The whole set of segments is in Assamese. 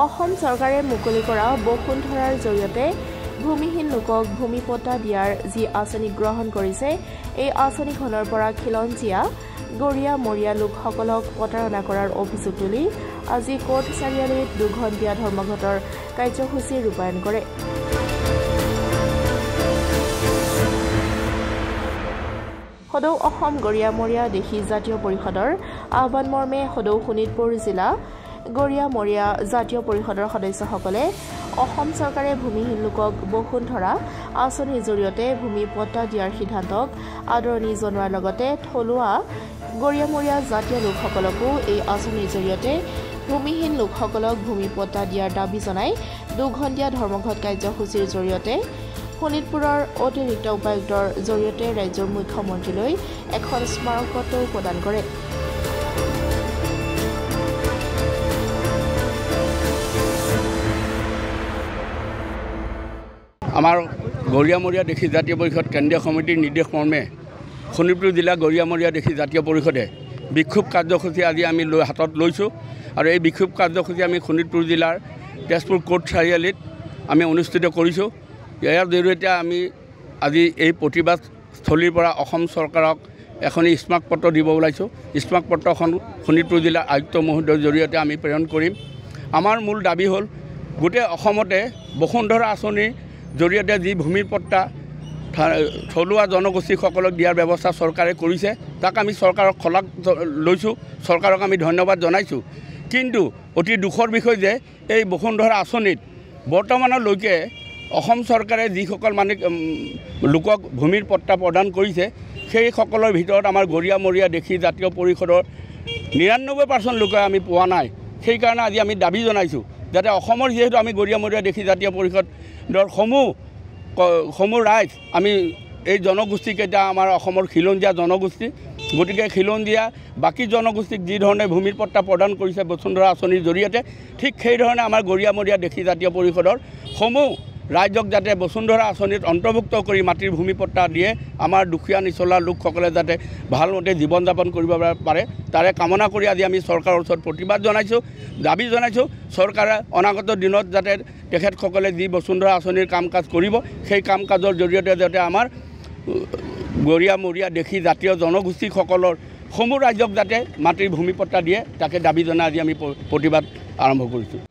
অসম চৰকাৰে মুকলি কৰা বসুন্ধৰাৰ জৰিয়তে ভূমিহীন লোকক ভূমি পট্টা দিয়াৰ যি আঁচনি গ্ৰহণ কৰিছে এই আঁচনিখনৰ পৰা খিলঞ্জীয়া গৰীয়া মৰীয়া লোকসকলক প্ৰতাৰণা কৰাৰ অভিযোগ তুলি আজি কোৰ্ট চাৰিআলিত দুঘণ্টীয়া ধৰ্মঘটৰ কাৰ্যসূচী ৰূপায়ণ কৰে। সদৌ অসম গৰীয়া মৰীয়া দেশী জাতীয় পৰিষদৰ আহ্বান মৰ্মে সদৌ শোণিতপুৰ জিলা গৰীয়া মৰীয়া জাতীয় পৰিষদৰ সদস্যসকলে অসম চৰকাৰে ভূমিহীন লোকক বসুন্ধৰা আঁচনিৰ জৰিয়তে ভূমি পট্টা দিয়াৰ সিদ্ধান্তক আদৰণি জনোৱাৰ লগতে থলুৱা গৰীয়া মৰীয়া জাতীয় লোকসকলকো এই আঁচনিৰ জৰিয়তে ভূমিহীন লোকসকলক ভূমি পট্টা দিয়াৰ দাবী জনাই দুঘণ্টীয়া ধৰ্মঘট কাৰ্যসূচীৰ জৰিয়তে শোণিতপুৰৰ অতিৰিক্ত উপায়ুক্তৰ জৰিয়তে ৰাজ্যৰ মুখ্যমন্ত্ৰীলৈ এখন স্মাৰক পত্ৰ প্ৰদান কৰে। আমাৰ গৰীয়া মৰীয়া দেশী জাতীয় পৰিষদ কেন্দ্ৰীয় সমিতিৰ নিৰ্দেশ মৰ্মে শোণিতপুৰ জিলা গৰীয়া মৰীয়া দেশী জাতীয় পৰিষদে বিক্ষোভ কাৰ্যসূচী আজি আমি হাতত লৈছোঁ আৰু এই বিক্ষোভ কাৰ্যসূচী আমি শোণিতপুৰ জিলাৰ তেজপুৰ কোৰ্ট চাৰিআলিত আমি অনুষ্ঠিত কৰিছোঁ। ইয়াৰ জৰিয়তে আমি আজি এই প্ৰতিবাদস্থলীৰ পৰা অসম চৰকাৰক এখন স্মাৰক পত্ৰ দিব ওলাইছোঁ। স্মাৰক পত্ৰখন শোণিতপুৰ জিলাৰ আয়ুক্ত মহোদয়ৰ জৰিয়তে আমি প্ৰেৰণ কৰিম। আমাৰ মূল দাবী হ'ল গোটেই অসমতে বসুন্ধৰা আঁচনিৰ জৰিয়তে যি ভূমিৰ পট্টা থলুৱা জনগোষ্ঠীসকলক দিয়াৰ ব্যৱস্থা চৰকাৰে কৰিছে তাক আমি চৰকাৰক শলাগ লৈছোঁ, চৰকাৰক আমি ধন্যবাদ জনাইছোঁ। কিন্তু অতি দুখৰ বিষয় যে এই বসুন্ধৰা আঁচনিত বৰ্তমানলৈকে অসম চৰকাৰে যিসকল লোকক ভূমিৰ পট্টা প্ৰদান কৰিছে সেইসকলৰ ভিতৰত আমাৰ গৰীয়া মৰীয়া দেশী জাতীয় পৰিষদৰ ৯৯% লোকে আমি পোৱা নাই। সেইকাৰণে আজি আমি দাবী জনাইছোঁ যাতে অসমৰ যিহেতু আমি গৰীয়া মৰীয়া দেশী জাতীয় পৰিষদৰ সমূহ ৰাইজ আমি এই জনগোষ্ঠীকেইটা আমাৰ অসমৰ খিলঞ্জীয়া জনগোষ্ঠী, গতিকে খিলঞ্জীয়া বাকী জনগোষ্ঠীক যি ধৰণে ভূমিৰ পট্টা প্ৰদান কৰিছে বসুন্ধৰা আঁচনিৰ জৰিয়তে ঠিক সেইধৰণে আমাৰ গৰীয়া মৰীয়া দেশী জাতীয় পৰিষদৰ সমূহ ৰাইজক যাতে বসুন্ধৰা আঁচনিত অন্তৰ্ভুক্ত কৰি মাটিৰ ভূমি পট্টা দিয়ে আমাৰ দুখীয়া নিচলা লোকসকলে যাতে ভালমতে জীৱন যাপন কৰিব পাৰে তাৰে কামনা কৰি আজি আমি চৰকাৰৰ ওচৰত প্ৰতিবাদ জনাইছোঁ, দাবী জনাইছোঁ। চৰকাৰে অনাগত দিনত যাতে তেখেতসকলে যি বসুন্ধৰা আঁচনিৰ কাম কাজ কৰিব সেই কাম কাজৰ জৰিয়তে যাতে আমাৰ গৰীয়া মৰীয়া দেশী জাতীয় জনগোষ্ঠীসকলৰ সমূহ ৰাইজক যাতে মাটিৰ ভূমি পট্টা দিয়ে তাকে দাবী জনাই আজি আমি প্ৰতিবাদ আৰম্ভ কৰিছোঁ।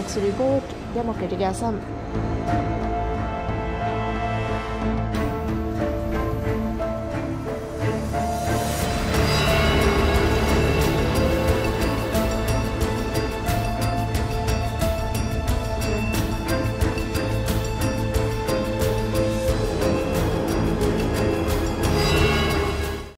Next report, Democratic Assam.